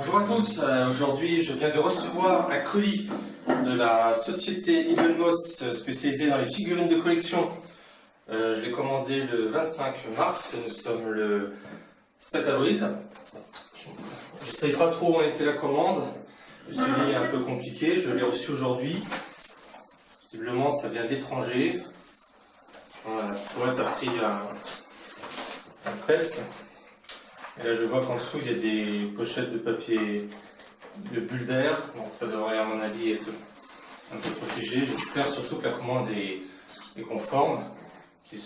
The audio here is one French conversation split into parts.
Bonjour à tous, aujourd'hui je viens de recevoir un colis de la société Eagle Moss spécialisée dans les figurines de collection. Je l'ai commandé le 25 mars, nous sommes le 7 avril. Je ne savais pas trop où en était la commande, je me suis dit un peu compliqué, je l'ai reçu aujourd'hui. Visiblement ça vient de l'étranger. Voilà, la boîte a pris un pet. Et là je vois qu'en dessous il y a des pochettes de papier de bulles d'air, donc ça devrait à mon avis être un peu protégé. J'espère surtout que la commande est conforme, qu'ils ne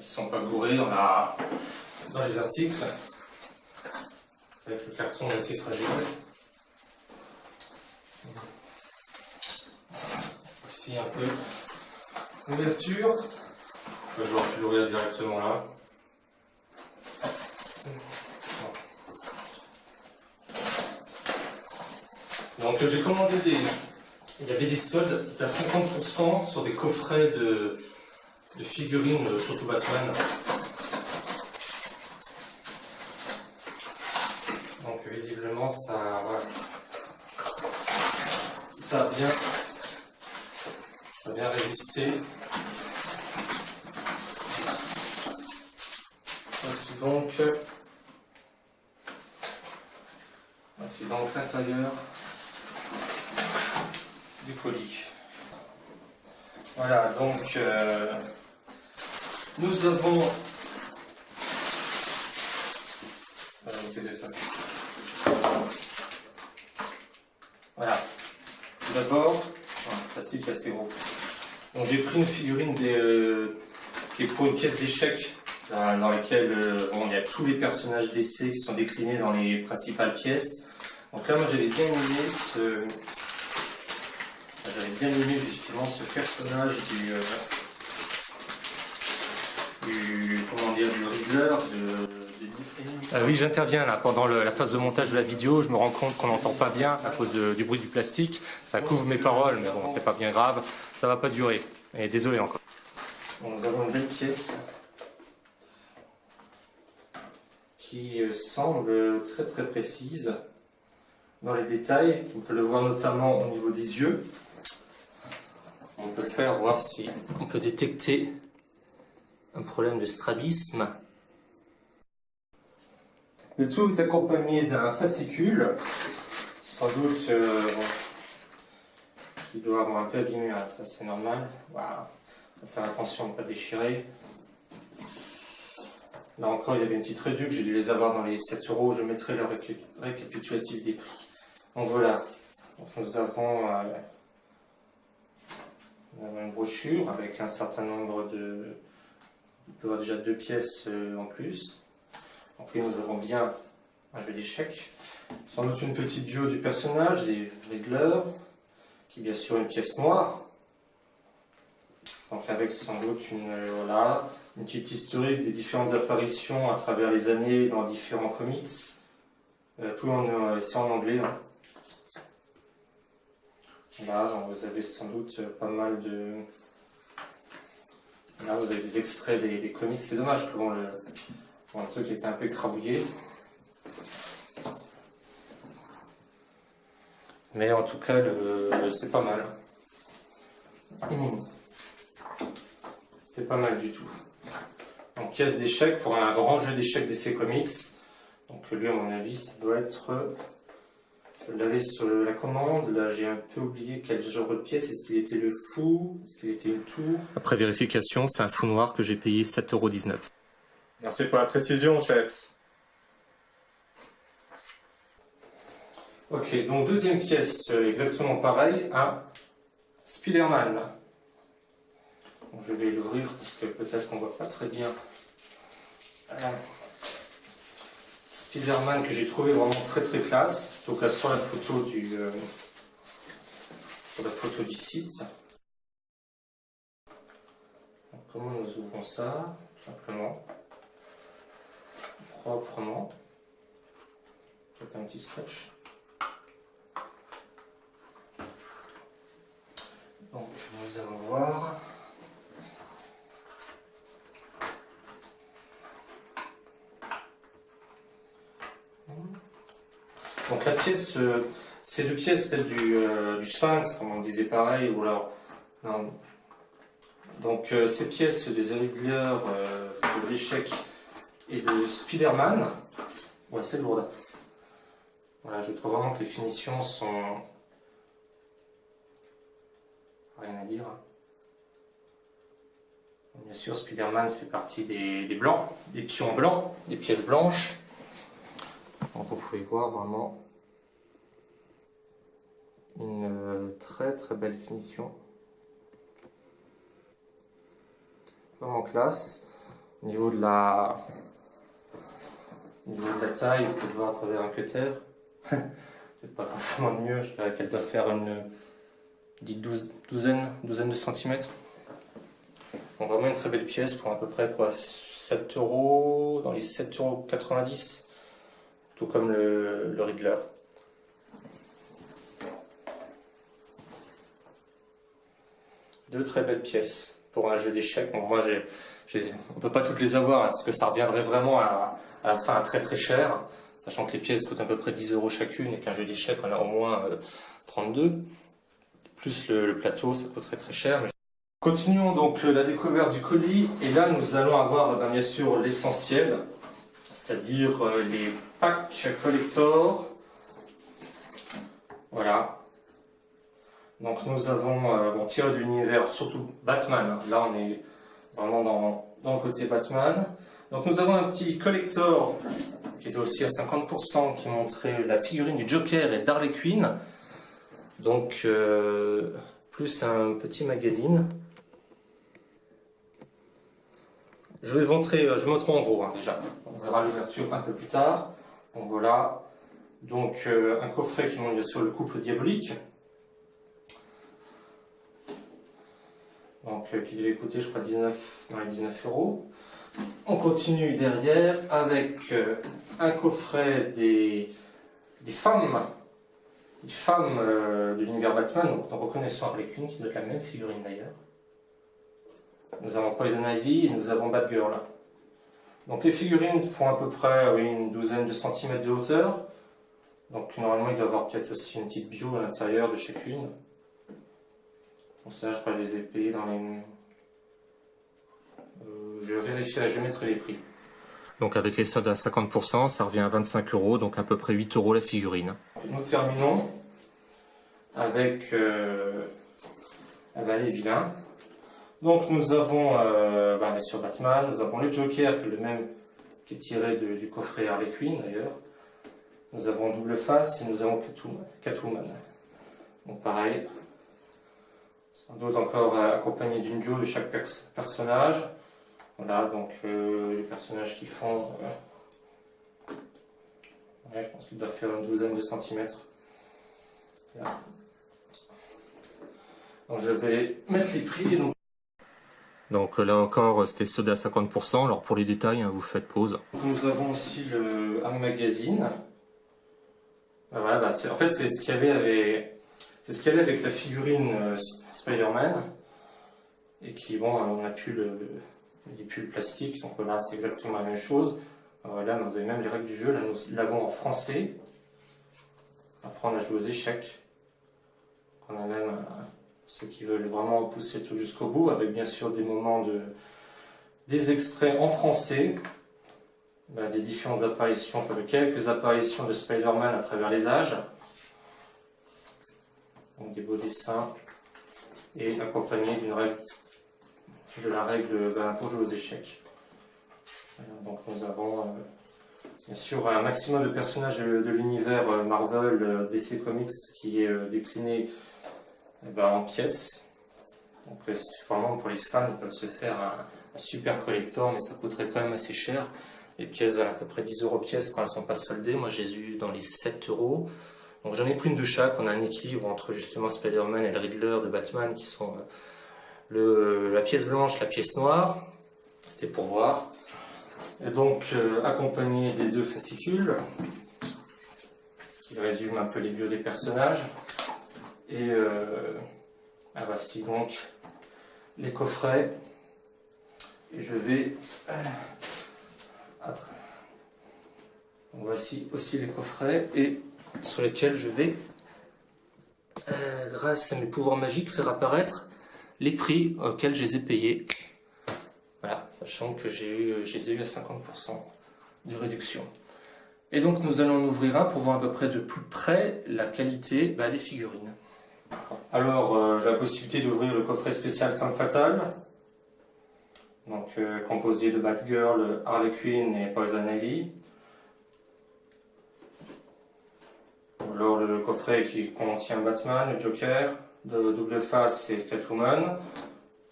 sont pas gourés dans les articles. C'est vrai que le carton est assez fragile. Ici un peu l'ouverture. J'aurais pu l'ouvrir directement là. Donc j'ai commandé il y avait des soldes qui étaient à 50% sur des coffrets de figurines, surtout Batman. Donc visiblement ça a bien résisté. Voici donc l'intérieur du colis. Voilà, donc nous avons voilà, tout d'abord plastique assez gros. Donc j'ai pris une figurine qui est pour une pièce d'échecs dans laquelle il y a tous les personnages d'essai qui sont déclinés dans les principales pièces. Donc là moi j'avais bien aimé justement ce personnage du Riddler oui, j'interviens là pendant la phase de montage de la vidéo. Je me rends compte qu'on n'entend pas bien à cause du bruit du plastique. Ça couvre mes paroles, mais bon, c'est pas bien grave. Ça va pas durer. Et désolé encore. Bon, nous avons une belle pièce qui semble très très précise dans les détails. On peut le voir notamment au niveau des yeux. On peut voir si on peut détecter un problème de strabisme. Le tout est accompagné d'un fascicule, sans doute il doit avoir un peu abîmé, ça c'est normal. Voilà. Faut faire attention à ne pas déchirer. Là encore il y avait une petite réduction, j'ai dû les avoir dans les 7 €, je mettrai le récapitulatif des prix. Donc voilà, donc nous avons une brochure avec un certain nombre de... Il peut y avoir déjà 2 pièces en plus. Donc là nous avons bien un jeu d'échecs. Sans doute une petite bio du personnage, des Riddler, qui est bien sûr une pièce noire. Donc avec sans doute une petite historique des différentes apparitions à travers les années dans différents comics. Tout c'est en anglais. Là, donc vous avez sans doute pas mal de... Là, vous avez des extraits des comics. C'est dommage que le truc était un peu écrabouillé. Mais en tout cas, c'est pas mal. C'est pas mal du tout. Donc, pièce d'échecs pour un grand jeu d'échecs DC Comics. Donc, lui, à mon avis, ça doit être... Je l'avais sur la commande, là j'ai un peu oublié quel genre de pièce, est-ce qu'il était le fou, est-ce qu'il était une tour? Après vérification, c'est un fou noir que j'ai payé 7,19 €. Merci pour la précision, chef. Ok, donc deuxième pièce, exactement pareil, un Spider-Man. Je vais l'ouvrir parce que peut-être qu'on ne voit pas très bien. Spider-Man que j'ai trouvé vraiment très très classe. Donc là sur la photo du site. Donc, comment nous ouvrons ça? Simplement, proprement. Peut-être un petit scratch. Donc nous allons voir. Donc la pièce, ces deux pièces, celle du Sphinx, comme on disait pareil, ou alors... Non. Donc ces pièces des Riddler, des échecs et de Spider-Man, ouais, c'est lourde. Voilà, je trouve vraiment que les finitions sont... Rien à dire. Bien sûr, Spider-Man fait partie des blancs, des pions blancs, des pièces blanches. Donc vous pouvez voir vraiment une très très belle finition. Vraiment classe. Au niveau de la taille, vous pouvez voir à travers un cutter. Peut-être pas forcément de mieux, je dirais qu'elle doit faire une douzaine de centimètres. Donc vraiment une très belle pièce pour à peu près quoi, 7 €, dans les 7,90 €, tout comme le Riddler. Deux très belles pièces pour un jeu d'échecs. Bon, moi, on ne peut pas toutes les avoir parce que ça reviendrait vraiment à la fin à très très cher, sachant que les pièces coûtent à peu près 10 € chacune et qu'un jeu d'échecs on a au moins 32. Plus le plateau, ça coûterait très cher. Mais... Continuons donc la découverte du colis et là nous allons avoir bien sûr l'essentiel, c'est-à-dire les packs collector. Voilà. Donc nous avons tiré de l'univers, surtout Batman. Là on est vraiment dans le côté Batman. Donc nous avons un petit collector qui était aussi à 50%, qui montrait la figurine du Joker et d'Harley Quinn. Donc plus un petit magazine. Je vais montrer en gros déjà. On verra l'ouverture un peu plus tard. Donc voilà. Donc un coffret qui montre bien sûr le couple diabolique. Donc qui devait coûter je crois 19 €. On continue derrière avec un coffret des femmes. Des femmes de l'univers Batman, donc nous reconnaissons Harley Quinn qui doit être la même figurine d'ailleurs. Nous avons Poison Ivy et nous avons Batgirl. Donc les figurines font à peu près une douzaine de centimètres de hauteur. Donc normalement il doit y avoir peut-être aussi une petite bio à l'intérieur de chacune. Bon ça je crois que je les ai payées dans les... je vérifierai, je mettrai les prix. Donc avec les soldes à 50%, ça revient à 25 €, donc à peu près 8 € la figurine. Nous terminons avec les vilains. Donc nous avons bien sûr Batman, nous avons le Joker, qui est le même qui est tiré du coffret Harley Quinn d'ailleurs. Nous avons Double Face et nous avons Catwoman. Donc pareil, sans doute encore accompagné d'une bio de chaque personnage. Voilà, donc les personnages qui font... je pense qu'ils doivent faire une douzaine de centimètres. Là. Donc je vais mettre les prix. Donc là encore, c'était soldé à 50%. Alors pour les détails, vous faites pause. Nous avons aussi un magazine. Voilà, en fait, c'est ce qu'il y avait avec la figurine Spider-Man. Et qui, bon, on n'a plus le plastique, donc là c'est exactement la même chose. Là vous avez même les règles du jeu, là nous l'avons en français. Après on a joué aux échecs. On a même ceux qui veulent vraiment pousser tout jusqu'au bout, avec bien sûr des moments des extraits en français, des différentes apparitions, enfin de quelques apparitions de Spider-Man à travers les âges. Donc des beaux dessins, et accompagné de la règle pour jouer aux échecs. Donc nous avons bien sûr un maximum de personnages de l'univers Marvel, DC Comics qui est décliné en pièces. Donc c'est vraiment pour les fans, ils peuvent se faire un super collector, mais ça coûterait quand même assez cher. Les pièces valent à peu près 10 € pièce quand elles ne sont pas soldées. Moi j'ai eu dans les 7 €. Donc j'en ai pris une de chaque. On a un équilibre entre justement Spider-Man et le Riddler de Batman qui sont la pièce blanche, la pièce noire. C'était pour voir. Et donc accompagné des deux fascicules qui résument un peu les bios des personnages. Et voici donc les coffrets. Et je vais... voici aussi les coffrets. Et sur lesquels je vais, grâce à mes pouvoirs magiques, faire apparaître les prix auxquels je les ai payés. Voilà, sachant que je les ai eu à 50% de réduction. Et donc nous allons en ouvrir un pour voir à peu près de plus près la qualité des figurines. Alors j'ai la possibilité d'ouvrir le coffret spécial Femme Fatale, donc composé de Batgirl, Harley Quinn et Poison Ivy. Alors le coffret qui contient Batman, le Joker, de Double Face et Catwoman.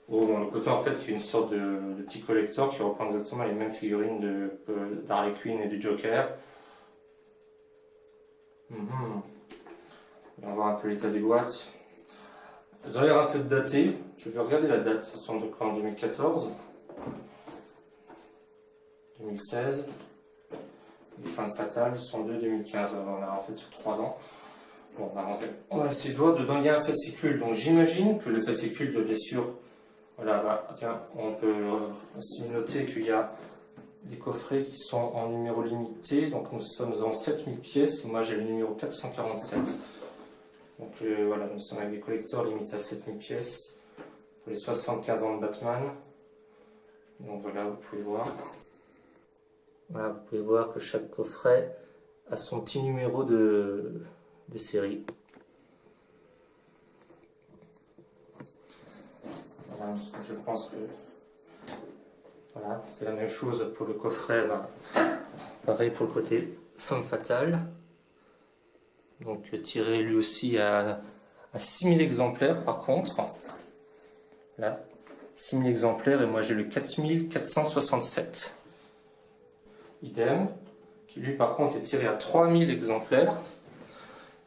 Bon, le côté en fait qui est une sorte de petit collector qui reprend exactement les mêmes figurines d'Harley Quinn et du Joker. On va voir un peu l'état des boîtes. Elles ont l'air un peu datées. Je vais regarder la date. Elles sont donc en 2014, 2016. Les Femmes Fatales sont de 2015. Alors, on a en fait sur 3 ans. Bon, on va essayer de voir. Dedans, il y a un fascicule. Donc j'imagine que le fascicule de blessure. Voilà, tiens, on peut aussi noter qu'il y a des coffrets qui sont en numéro limité. Donc nous sommes en 7000 pièces. Moi j'ai le numéro 447. Donc voilà, nous sommes avec des collecteurs limités à 7000 pièces pour les 75 ans de Batman. Donc voilà, vous pouvez voir. Voilà, vous pouvez voir que chaque coffret a son petit numéro de série. Voilà, je pense que voilà, c'est la même chose pour le coffret. Pareil pour le côté Femme Fatale. Donc tiré lui aussi à 6000 exemplaires par contre. Là, 6000 exemplaires et moi j'ai le 4467. Idem, qui lui par contre est tiré à 3000 exemplaires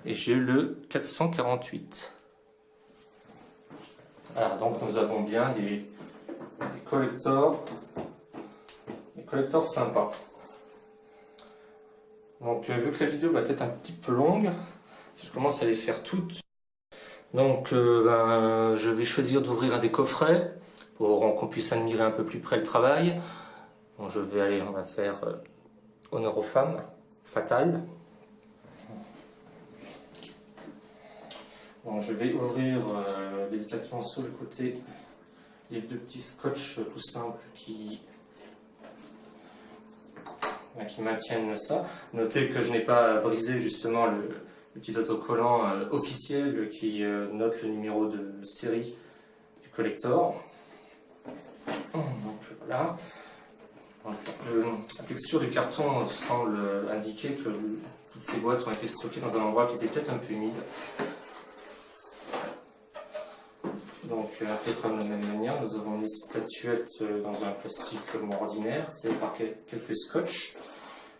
et j'ai le 448. Alors, donc nous avons bien des collectors sympas. Donc vu que la vidéo va être un petit peu longue, si je commence à les faire toutes, donc je vais choisir d'ouvrir un des coffrets pour qu'on puisse admirer un peu plus près le travail. Bon, on va faire honneur aux femmes, fatales. Bon, je vais ouvrir délicatement sur le côté les deux petits scotch tout simples qui maintiennent ça. Notez que je n'ai pas brisé justement le petit autocollant officiel qui note le numéro de série du collector. Donc voilà. La texture du carton semble indiquer que toutes ces boîtes ont été stockées dans un endroit qui était peut-être un peu humide. Donc un peu comme de la même manière, nous avons les statuettes dans un plastique moins ordinaire, c'est par quelques scotch.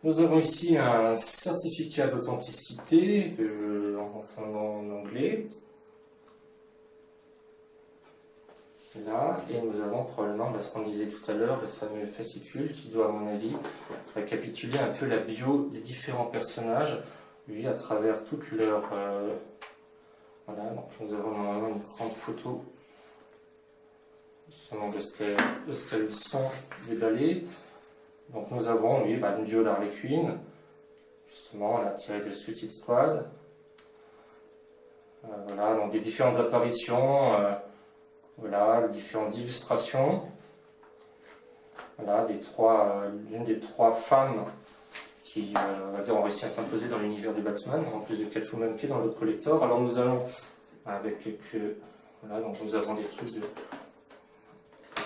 Nous avons ici un certificat d'authenticité en anglais. Là, et nous avons probablement, ce qu'on disait tout à l'heure, le fameux fascicule qui doit, à mon avis, récapituler un peu la bio des différents personnages, lui, à travers toutes leurs... voilà, donc nous avons normalement une grande photo justement de ce qu'elles sont déballées. Donc nous avons, oui, une bio d'Harley Quinn, justement, la tirée de Suicide Squad. Voilà, donc des différentes apparitions, voilà, différentes illustrations. Voilà, l'une des trois femmes qui, on va dire, ont réussi à s'imposer dans l'univers de Batman, en plus de Catwoman qui est dans l'autre collector. Alors nous allons, avec quelques... Voilà, donc nous avons des trucs de...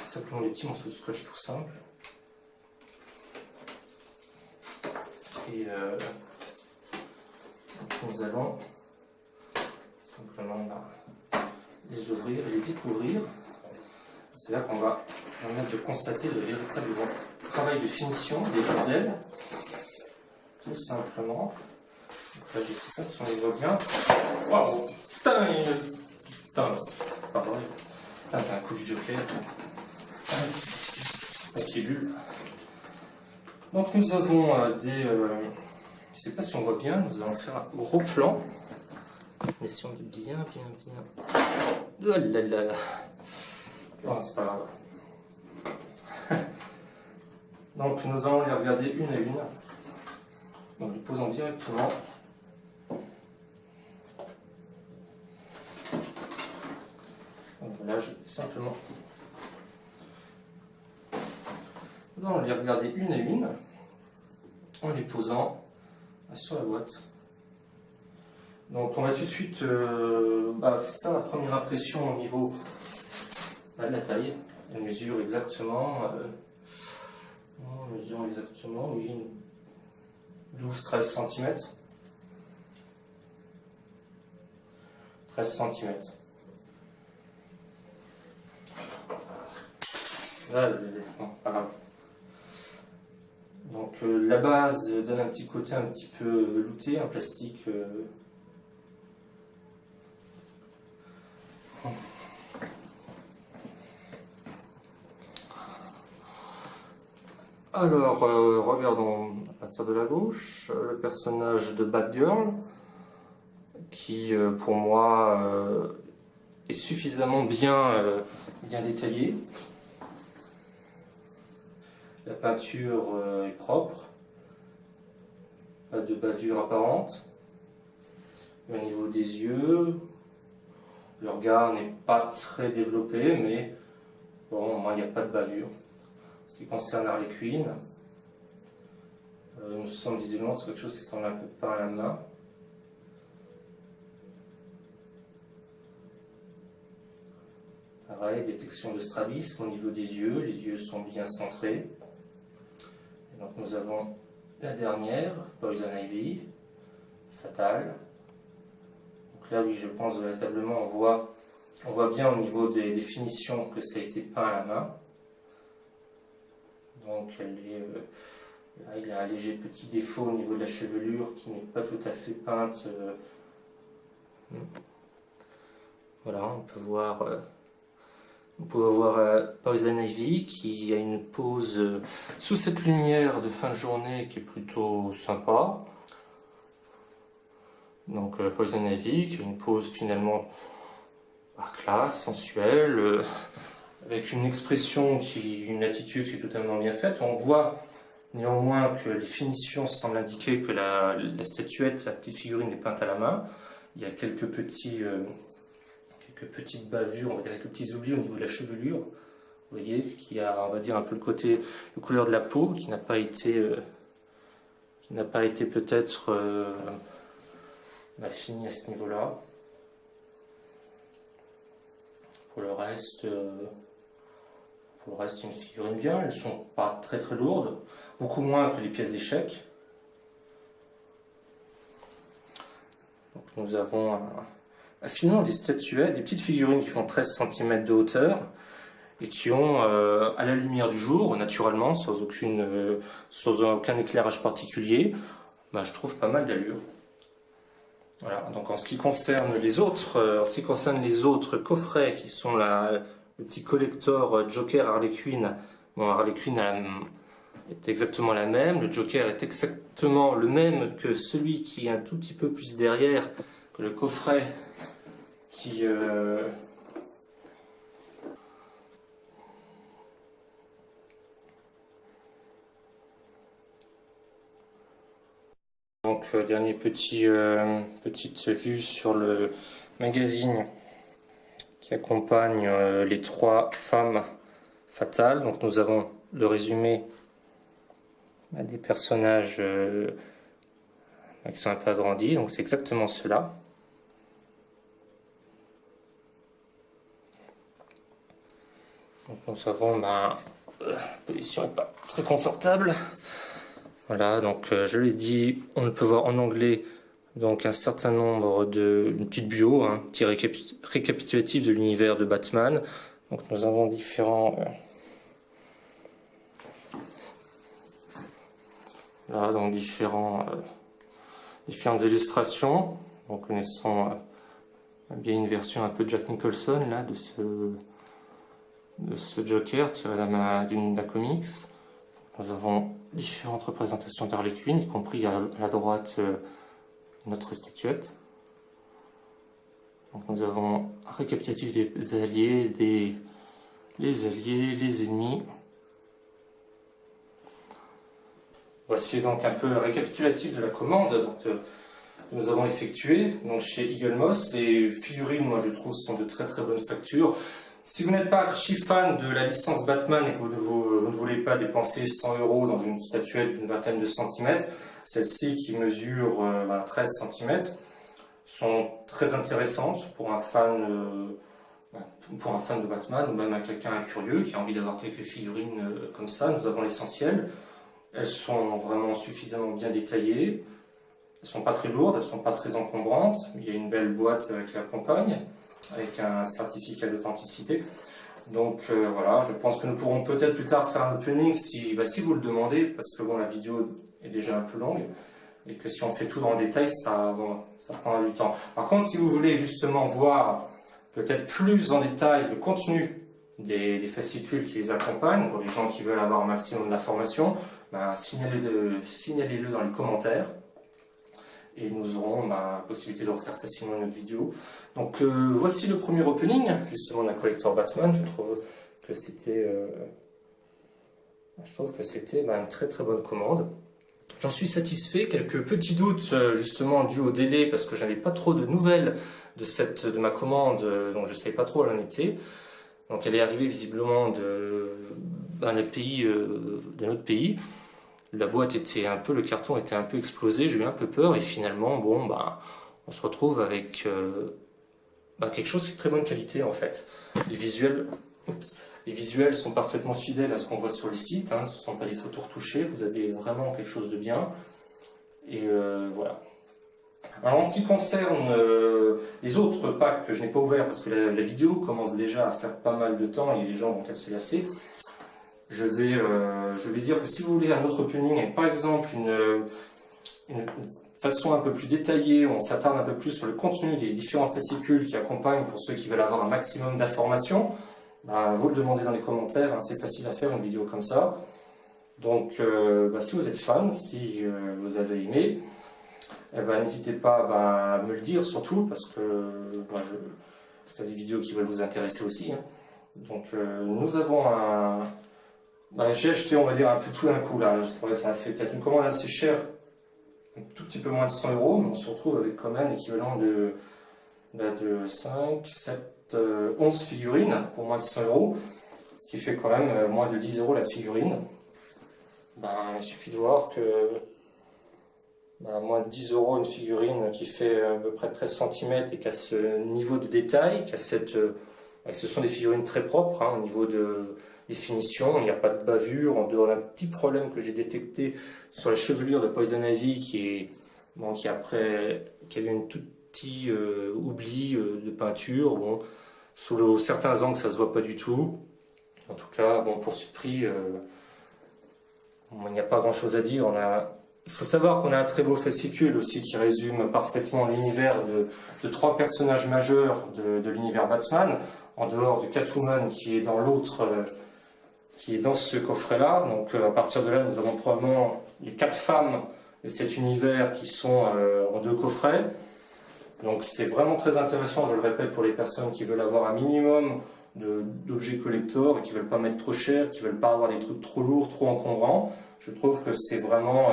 Simplement des petits morceaux de scotch tout simples. Et nous allons simplement les ouvrir et les découvrir. C'est là qu'on va permettre de constater le véritable travail de finition des modèles. Tout simplement. Donc là, je ne sais pas si on les voit bien. Wow, putain, c'est pas vrai. Putain, c'est un coup du Joker. La pilule. Donc nous avons des... je ne sais pas si on voit bien, nous allons faire un gros plan. Essayons de bien. Oh là là. Non, c'est pas grave. Donc nous allons les regarder une à une. Donc nous posons directement Là, je vais simplement... Nous allons les regarder une à une, en les posant sur la boîte. Donc on va tout de suite faire la première impression au niveau de la taille. Elle mesure exactement, oui, 12-13 cm. 13 cm. Là, bon, pas grave. Donc la base donne un petit côté un petit peu velouté, un plastique. Alors, regardons à partir de la gauche, le personnage de Batgirl, qui pour moi est suffisamment bien détaillé. La peinture est propre, pas de bavure apparente. Au niveau des yeux, le regard n'est pas très développé, mais bon, au moins il n'y a pas de bavure. En ce qui concerne Harley Quinn, nous sommes visiblement sur quelque chose qui semble un peu peint à la main. Pareil, détection de strabisme au niveau des yeux, les yeux sont bien centrés. Et donc nous avons la dernière, Poison Ivy, Fatal. Donc là oui, je pense véritablement on voit bien au niveau des définitions que ça a été peint à la main. Donc là, il y a un léger petit défaut au niveau de la chevelure qui n'est pas tout à fait peinte. Voilà, on peut voir Poison Ivy qui a une pose sous cette lumière de fin de journée qui est plutôt sympa. Donc Poison Ivy qui a une pose finalement classe, sensuelle, avec une expression, une attitude qui est totalement bien faite. On voit néanmoins que les finitions semblent indiquer que la statuette, la petite figurine est peinte à la main. Il y a quelques petites bavures, on va dire quelques petits oublis au niveau de la chevelure. Vous voyez, qui a, on va dire, un peu le couleur de la peau, qui n'a pas été peut-être affiné à ce niveau-là. Pour le reste, une figurine bien. Elles ne sont pas très très lourdes, beaucoup moins que les pièces d'échecs. Donc nous avons finalement des statuettes, des petites figurines qui font 13 cm de hauteur et qui ont, à la lumière du jour, naturellement, sans aucun éclairage particulier, je trouve pas mal d'allure. Voilà, donc en ce qui concerne les autres coffrets qui sont le petit collector Joker Harley Quinn, bon, Harley Quinn est exactement la même, le Joker est exactement le même que celui qui est un tout petit peu plus derrière, que le coffret qui donc dernier petite vue sur le magazine qui accompagne les 3 femmes fatales. Donc nous avons le résumé des personnages qui sont un peu agrandis, donc c'est exactement cela. Donc nous avons, la position n'est pas très confortable. Voilà, donc je l'ai dit, on peut voir en anglais donc un certain nombre une petite bio, un petit récapitulatif de l'univers de Batman. Donc nous avons différentes illustrations. Donc connaissons bien une version un peu Jack Nicholson là de ce Joker tiré d'un comics. Nous avons différentes représentations d'Harley Quinn, y compris à la droite notre statuette. Donc nous avons un récapitulatif des alliés, les ennemis. Voici donc un peu le récapitulatif de la commande que nous avons effectuée donc chez Eagle Moss. Les figurines, moi je trouve, sont de très très bonne facture. Si vous n'êtes pas archi fan de la licence Batman et que vous ne voulez pas dépenser 100 € dans une statuette d'une vingtaine de centimètres, celles-ci qui mesurent 13 centimètres sont très intéressantes pour un fan de Batman ou même à quelqu'un curieux qui a envie d'avoir quelques figurines comme ça. Nous avons l'essentiel. Elles sont vraiment suffisamment bien détaillées. Elles sont pas très lourdes, elles sont pas très encombrantes. Il y a une belle boîte qui l'accompagne, avec un certificat d'authenticité. Donc voilà, je pense que nous pourrons peut-être plus tard faire un opening si vous le demandez, parce que bon, la vidéo est déjà un peu longue, et que si on fait tout dans le détail, ça prendra du temps. Par contre, si vous voulez justement voir peut-être plus en détail le contenu des fascicules qui les accompagnent, pour les gens qui veulent avoir un maximum d'informations, signalez-le dans les commentaires. Et nous aurons la possibilité de refaire facilement une autre vidéo. Donc voici le premier opening, justement d'un collector Batman. Je trouve que c'était une très très bonne commande. J'en suis satisfait. Quelques petits doutes justement dus au délai, parce que j'avais pas trop de nouvelles de ma commande, donc je ne savais pas trop où elle en était. Donc elle est arrivée visiblement d'un autre pays. La boîte le carton était un peu explosé, j'ai eu un peu peur et finalement, on se retrouve avec quelque chose qui est de très bonne qualité en fait. Les visuels sont parfaitement fidèles à ce qu'on voit sur le site, hein, ce ne sont pas des photos retouchées, vous avez vraiment quelque chose de bien. Et voilà. Alors en ce qui concerne les autres packs que je n'ai pas ouverts, parce que la vidéo commence déjà à faire pas mal de temps et les gens vont peut-être se lasser. Je vais dire que si vous voulez un autre opening avec par exemple une façon un peu plus détaillée, où on s'attarde un peu plus sur le contenu des différents fascicules qui accompagnent pour ceux qui veulent avoir un maximum d'informations, vous le demandez dans les commentaires, hein, c'est facile à faire une vidéo comme ça. Donc si vous êtes fan, si vous avez aimé, n'hésitez pas à me le dire surtout, parce que je fais des vidéos qui veulent vous intéresser aussi. Hein. Donc nous avons j'ai acheté, on va dire, un peu tout d'un coup là. C'est vrai que ça a fait peut-être une commande assez chère, un tout petit peu moins de 100 €, mais on se retrouve avec quand même l'équivalent de 5, 7, 11 figurines pour moins de 100 €, ce qui fait quand même moins de 10 € la figurine. Il suffit de voir que moins de 10 € une figurine qui fait à peu près 13 cm et qui a ce niveau de détail, ce sont des figurines très propres hein, au niveau de définition, il n'y a pas de bavure, en dehors d'un petit problème que j'ai détecté sur la chevelure de Poison Ivy qui a eu un tout petit oubli de peinture. Bon, sous certains angles ça se voit pas du tout. En tout cas, pour ce prix, il n'y a pas grand chose à dire. Il faut savoir qu'on a un très beau fascicule aussi qui résume parfaitement l'univers de 3 personnages majeurs de l'univers Batman, en dehors de Catwoman qui est dans ce coffret-là. Donc à partir de là, nous avons probablement les 4 femmes de cet univers qui sont en 2 coffrets. Donc c'est vraiment très intéressant, je le répète, pour les personnes qui veulent avoir un minimum d'objets collector et qui ne veulent pas mettre trop cher, qui ne veulent pas avoir des trucs trop lourds, trop encombrants. Je trouve que c'est vraiment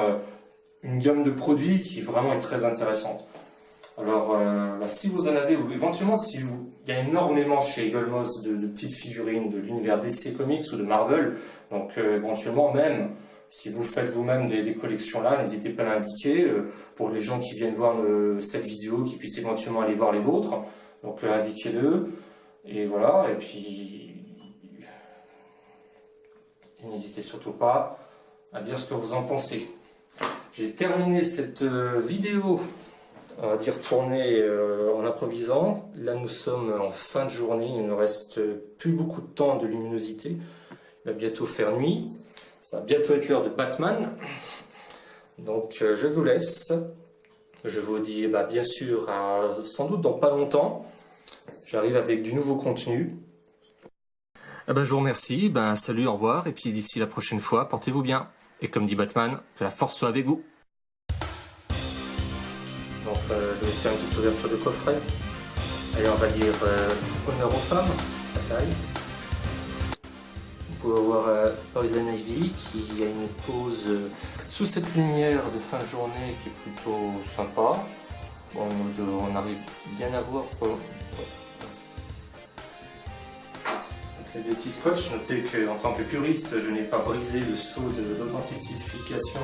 une gamme de produits qui vraiment est très intéressante. Alors, si vous en avez, ou éventuellement, il y a énormément chez Eagle Moss de petites figurines de l'univers DC Comics ou de Marvel, donc éventuellement même, si vous faites vous-même des collections là, n'hésitez pas à l'indiquer, pour les gens qui viennent voir cette vidéo, qui puissent éventuellement aller voir les vôtres, donc indiquez-le, et voilà, et puis n'hésitez surtout pas à dire ce que vous en pensez. J'ai terminé cette vidéo, on va dire tournée en improvisant. Là nous sommes en fin de journée, il ne reste plus beaucoup de temps de luminosité. Il va bientôt faire nuit, ça va bientôt être l'heure de Batman. Donc je vous laisse. Je vous dis bien sûr sans doute dans pas longtemps, j'arrive avec du nouveau contenu. Je vous remercie, salut, au revoir, et puis d'ici la prochaine fois, portez-vous bien. Et comme dit Batman, que la force soit avec vous. Donc je vais faire une petite ouverture de coffret. Allez, on va dire honneur aux femmes, bataille. Vous pouvez voir Poison Ivy qui a une pose sous cette lumière de fin de journée qui est plutôt sympa. On arrive bien à voir. des petits scotch. Notez qu'en tant que puriste, je n'ai pas brisé le sceau de l'authentification.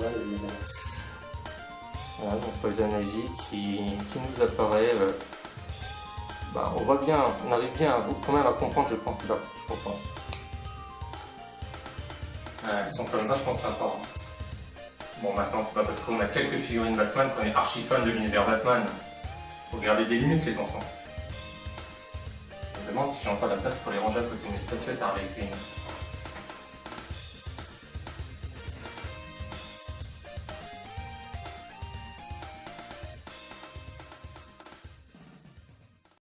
Là, voilà, donc Poison Ivy qui nous apparaît. On voit bien, on arrive bien quand même à comprendre, je pense. Elles sont quand même vachement sympas. Bon, maintenant, c'est pas parce qu'on a quelques figurines Batman qu'on est archi fan de l'univers Batman. Faut garder des limites, les enfants. Je me demande si j'ai encore la place pour les ranger à côté de mes statuettes Harley Quinn.